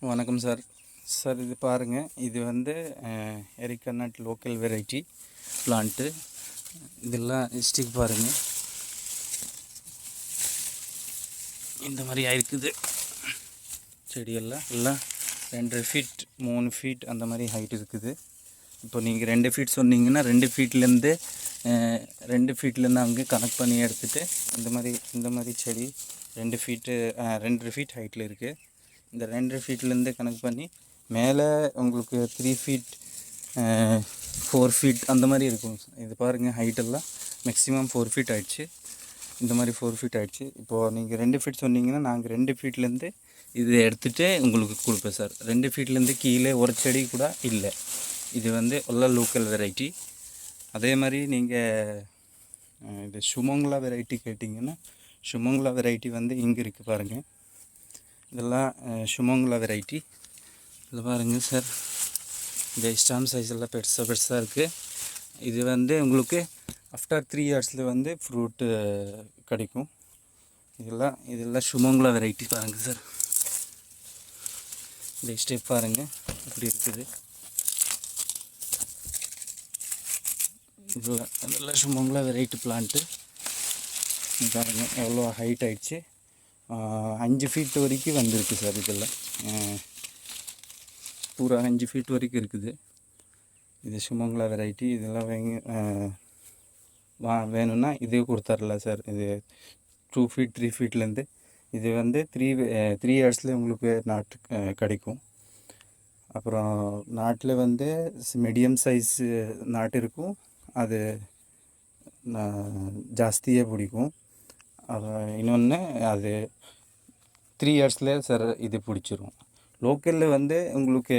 வணக்கம் sir. Sir இது பாருங்கள், இது வந்து Erica nut local variety plant. இதெல்லாம் ஸ்டிக் பாருங்கள், இந்த மாதிரி ஆயிருக்குது. செடியெல்லாம் எல்லாம் 2 ஃபீட் 3 ஃபீட் அந்த மாதிரி ஹைட் இருக்குது. இப்போ நீங்கள் 2 ஃபீட் சொன்னீங்கன்னா 2 ஃபீட்லேருந்து அங்கே கனெக்ட் பண்ணி எடுத்துகிட்டு இந்த மாதிரி செடி 2 ஃபீட் ஹைட்டில் இருக்குது. இந்த 2 ஃபீட்லேருந்து கனெக்ட் பண்ணி மேலே உங்களுக்கு 3 ஃபீட் 4 ஃபீட் அந்த மாதிரி இருக்கும். இது பாருங்கள், ஹைட்டெல்லாம் மேக்ஸிமம் 4 ஃபீட் ஆகிடுச்சு. இந்த மாதிரி 4 ஃபீட் ஆகிடுச்சு. இப்போது நீங்கள் 2 ஃபீட் சொன்னீங்கன்னா நாங்கள் 2 ஃபீட்லேருந்து இது எடுத்துகிட்டு உங்களுக்கு கொடுப்பேன் சார். 2 ஃபீட்லேருந்து கீழே ஒரு செடி கூட இல்லை. இது வந்து எல்லாம் லோக்கல் வெரைட்டி. அதே மாதிரி நீங்கள் இது சுமங்கலா வெரைட்டி கேட்டிங்கன்னா, சுமங்கலா வெரைட்டி வந்து இங்கே இருக்குது பாருங்கள். இதெல்லாம் சுமங்கலா வெரைட்டி. இதில் பாருங்கள் சார், இந்த ஸ்டாம் சைஸ் எல்லாம் பெருசாக இருக்குது. இது வந்து உங்களுக்கு ஆஃப்டர் 3 இயர்ஸில் வந்து ஃப்ரூட்டு கிடைக்கும். இதெல்லாம் சுமங்கலா வெரைட்டி பாருங்கள் சார். இந்த ஸ்டெப் பாருங்கள் இப்படி இருக்குது. இதெல்லாம் சுமங்கலா வெரைட்டி பிளான்ட்டு பாருங்கள், எவ்வளோ ஹைட் ஆகிடுச்சு. 5 ஃபீட் வரைக்கும் வந்திருக்கு சார். இதெல்லாம் பூரா 5 ஃபீட் வரைக்கும் இருக்குது. இது சுமங்கலா வெரைட்டி. இதெல்லாம் வேணும்னா இதே கொடுத்துர்ல சார். இது 2 ஃபீட் 3 ஃபீட்லேருந்து இது வந்து 3 இயர்ஸில் உங்களுக்கு நாட்டு கிடைக்கும். அப்புறம் நாட்டில் வந்து மீடியம் சைஸ் நாட்டு இருக்கும், அது ஜாஸ்தியே பிடிக்கும். இன்னொன்று அது 3 இயர்ஸில் சார் இது பிடிச்சிரும். லோக்கலில் வந்து உங்களுக்கு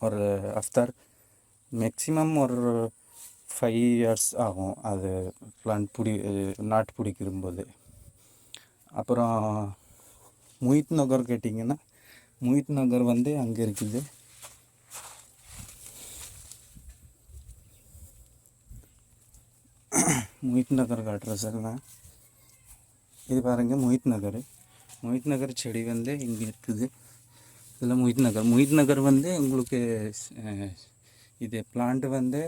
ஒரு ஆஃப்டர் மேக்ஸிமம் ஒரு 5 இயர்ஸ் ஆகும் அது பிளான்ட் நாட்டு பிடிக்கும்போது. அப்புறம் முஹித் நகர் கேட்டிங்கன்னா, முஹித் நகர் வந்து அங்கே இருக்குது. முஹித் நகர் காட்டுறேன் சார் நான். இது பாருங்கள், முஹித் நகர் செடி வந்து இங்கே இருக்குது. இதில் முஹித் நகர் வந்து உங்களுக்கு இது பிளான்ட்டு வந்து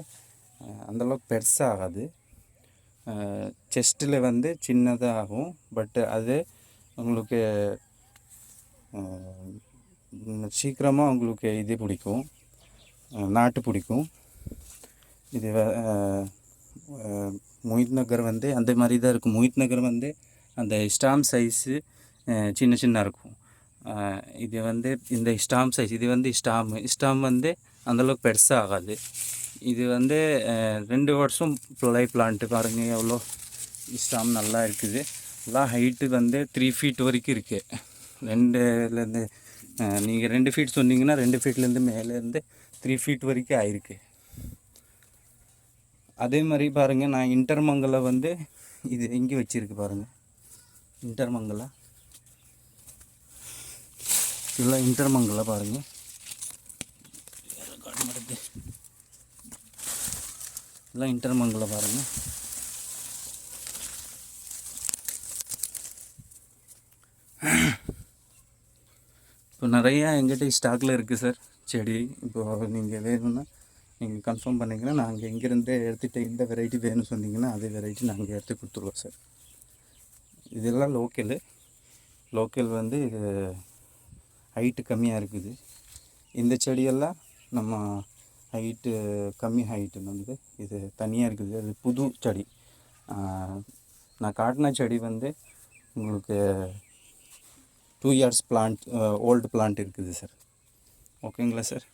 அந்தளவுக்கு பெருசாகாது. செஸ்ட்டில் வந்து சின்னதாக ஆகும். பட் அது உங்களுக்கு சீக்கிரமாக உங்களுக்கு இது பிடிக்கும், நாட்டு பிடிக்கும். இது முஹித் நகர் வந்து அந்த மாதிரி தான் இருக்கும். முஹித் நகர் வந்து அந்த ஸ்டாம் சைஸு சின்ன இருக்கும். இது வந்து இந்த ஸ்டாம் சைஸ், இது வந்து ஸ்டாம் வந்து அந்தளவுக்கு பெருசாக ஆகாது. இது வந்து 2 வருஷம் பிளான்ட்டு பாருங்கள், எவ்வளோ ஸ்டாம் நல்லா இருக்குது. எல்லாம் ஹைட்டு வந்து 3 ஃபீட் வரைக்கும் இருக்குது. 2லேருந்து நீங்கள் 2 ஃபீட் சொன்னீங்கன்னா 2 ஃபீட்லேருந்து மேலேருந்து 3 ஃபீட் வரைக்கும் ஆயிருக்கு. அதே மாதிரி பாருங்கள், நான் இன்டர்மங்கலை வந்து இது இங்கே வச்சுருக்கு பாருங்கள். இன்டர்மங்கலா இதெல்லாம் இன்டர்மங்கலா பாருங்கள். எல்லாம் இன்டர்மங்கலா பாருங்கள். இப்போ நிறையா எங்கிட்ட ஸ்டாக்கில் இருக்குது சார் செடி. இப்போ நீங்கள் வேணும்னா நீங்கள் கன்ஃபார்ம் பண்ணிங்கன்னா நாங்கள் எங்கேருந்து எடுத்துகிட்டு இந்த வெரைட்டி வேணும்னு சொன்னீங்கன்னா அதே வெரைட்டி நாங்கள் எடுத்து கொடுத்துருவோம் சார். இதெல்லாம் லோக்கல் வந்து இது ஹைட்டு கம்மியாக இருக்குது. இந்த செடியெல்லாம் நம்ம ஹைட்டு கம்மி ஹைட்டு வந்து இது தனியாக இருக்குது. அது புது செடி. நான் காட்டின செடி வந்து உங்களுக்கு 2 இயர்ஸ் பிளான்ட் ஓல்டு பிளான்ட் இருக்குது சார். ஓகேங்களா சார்?